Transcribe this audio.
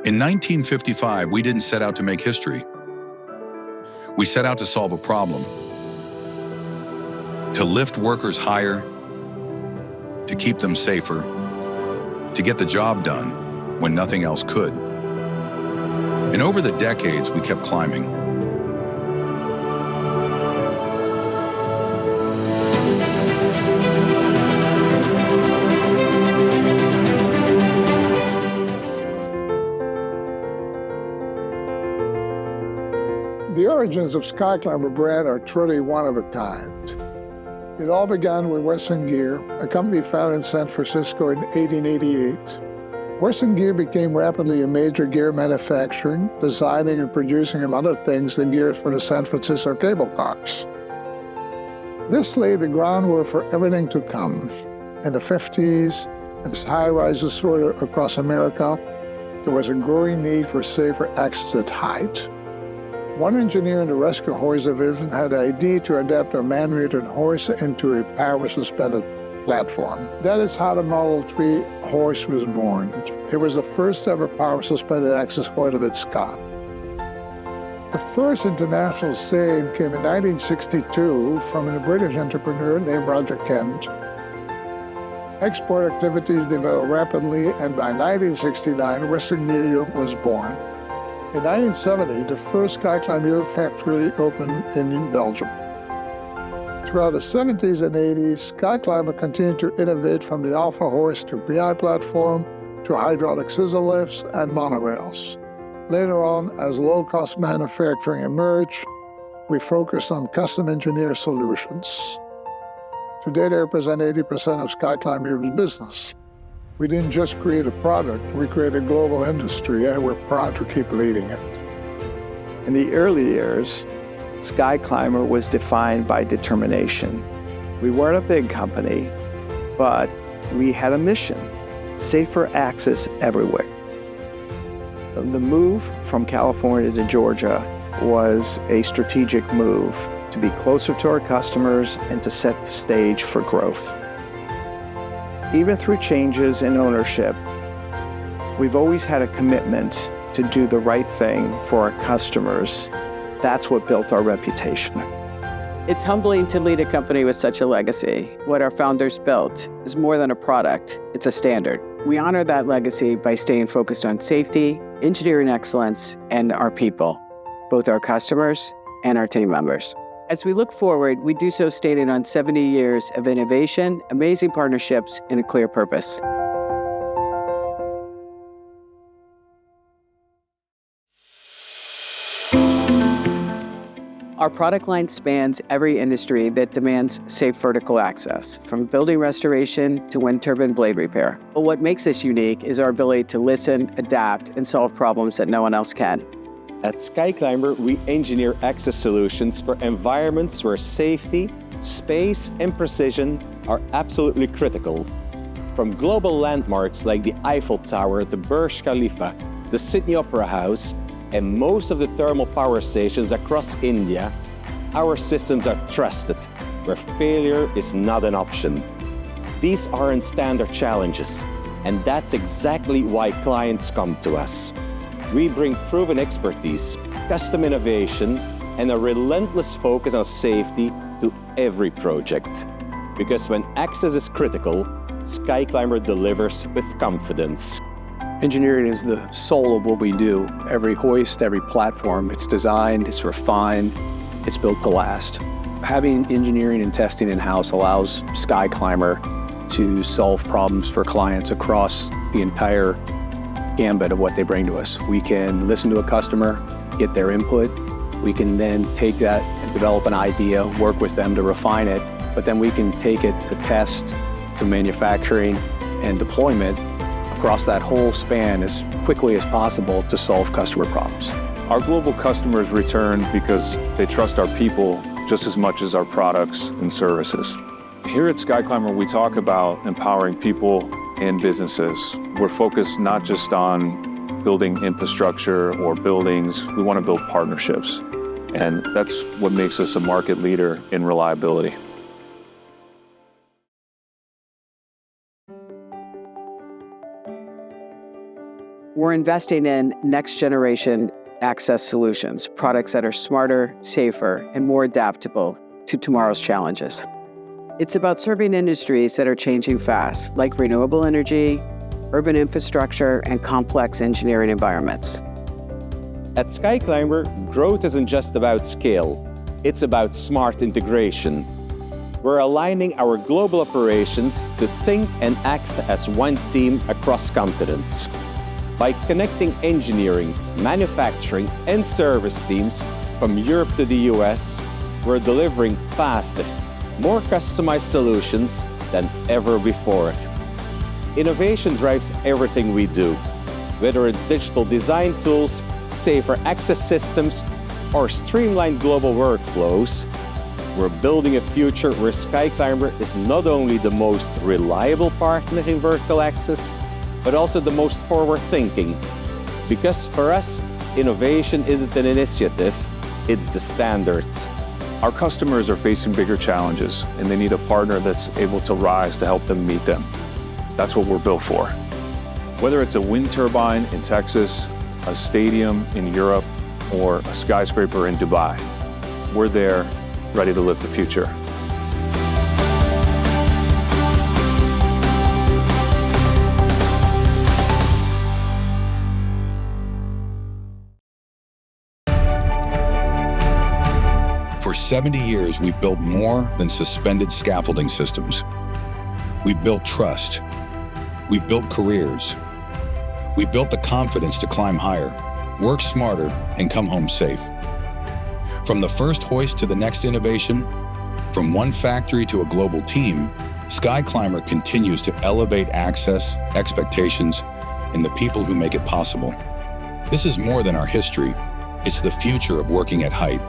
In 1955, we didn't set out to make history. We set out to solve a problem, to lift workers higher, to keep them safer, to get the job done when nothing else could. And over the decades, we kept climbing. The origins of Skyclimber brand are truly one of a kind. It all began with Western Gear, a company founded in San Francisco in 1888. Western Gear became rapidly a major gear manufacturer, designing and producing, among other things, the gears for the San Francisco cable cars. This laid the groundwork for everything to come. In the 50s, as high-rises soared across America, there was a growing need for safer access at height. One engineer in the rescue hoist division had the idea to adapt a man-rated hoist into a power-suspended platform. That is how the Model 3 hoist was born. It was the first ever power-suspended access point of its kind. The first international sale came in 1962 from a British entrepreneur named Roger Kent. Export activities developed rapidly, and by 1969, Western Gear Europe was born. In 1970, the first Skyclimber Europe factory opened in Belgium. Throughout the 70s and 80s, Skyclimber continued to innovate from the Alpha hoist to BI platform to hydraulic scissor lifts and monorails. Later on, as low-cost manufacturing emerged, we focused on custom engineered solutions. Today, they represent 80% of Skyclimber Europe's business. We didn't just create a product, we created a global industry, and we're proud to keep leading it. In the early years, Skyclimber was defined by determination. We weren't a big company, but we had a mission: safer access everywhere. The move from California to Georgia was a strategic move to be closer to our customers and to set the stage for growth. Even through changes in ownership, we've always had a commitment to do the right thing for our customers. That's what built our reputation. It's humbling to lead a company with such a legacy. What our founders built is more than a product, it's a standard. We honor that legacy by staying focused on safety, engineering excellence, and our people, both our customers and our team members. As we look forward, we do so stated on 70 years of innovation, amazing partnerships, and a clear purpose. Our product line spans every industry that demands safe vertical access, from building restoration to wind turbine blade repair. But what makes us unique is our ability to listen, adapt, and solve problems that no one else can. At Skyclimber, we engineer access solutions for environments where safety, space, and precision are absolutely critical. From global landmarks like the Eiffel Tower, the Burj Khalifa, the Sydney Opera House, and most of the thermal power stations across India, our systems are trusted, where failure is not an option. These aren't standard challenges, and that's exactly why clients come to us. We bring proven expertise, custom innovation, and a relentless focus on safety to every project. Because when access is critical, Skyclimber delivers with confidence. Engineering is the soul of what we do. Every hoist, every platform, it's designed, it's refined, it's built to last. Having engineering and testing in-house allows Skyclimber to solve problems for clients across the entire gambit of what they bring to us. We can listen to a customer, get their input. We can then take that and develop an idea, work with them to refine it, but then we can take it to test, to manufacturing and deployment across that whole span as quickly as possible to solve customer problems. Our global customers return because they trust our people just as much as our products and services. Here at Skyclimber, we talk about empowering people and businesses. We're focused not just on building infrastructure or buildings, we want to build partnerships. And that's what makes us a market leader in reliability. We're investing in next-generation access solutions, products that are smarter, safer, and more adaptable to tomorrow's challenges. It's about serving industries that are changing fast, like renewable energy, urban infrastructure, and complex engineering environments. At SkyClimber, growth isn't just about scale, it's about smart integration. We're aligning our global operations to think and act as one team across continents. By connecting engineering, manufacturing, and service teams from Europe to the US, we're delivering faster, more customized solutions than ever before. Innovation drives everything we do, whether it's digital design tools, safer access systems, or streamlined global workflows. We're building a future where SkyClimber is not only the most reliable partner in vertical access, but also the most forward-thinking. Because for us, innovation isn't an initiative, it's the standard. Our customers are facing bigger challenges, and they need a partner that's able to rise to help them meet them. That's what we're built for. Whether it's a wind turbine in Texas, a stadium in Europe, or a skyscraper in Dubai, we're there, ready to live the future. For 70 years, we've built more than suspended scaffolding systems. We've built trust. We've built careers. We've built the confidence to climb higher, work smarter, and come home safe. From the first hoist to the next innovation, from one factory to a global team, SkyClimber continues to elevate access, expectations, and the people who make it possible. This is more than our history. It's the future of working at height.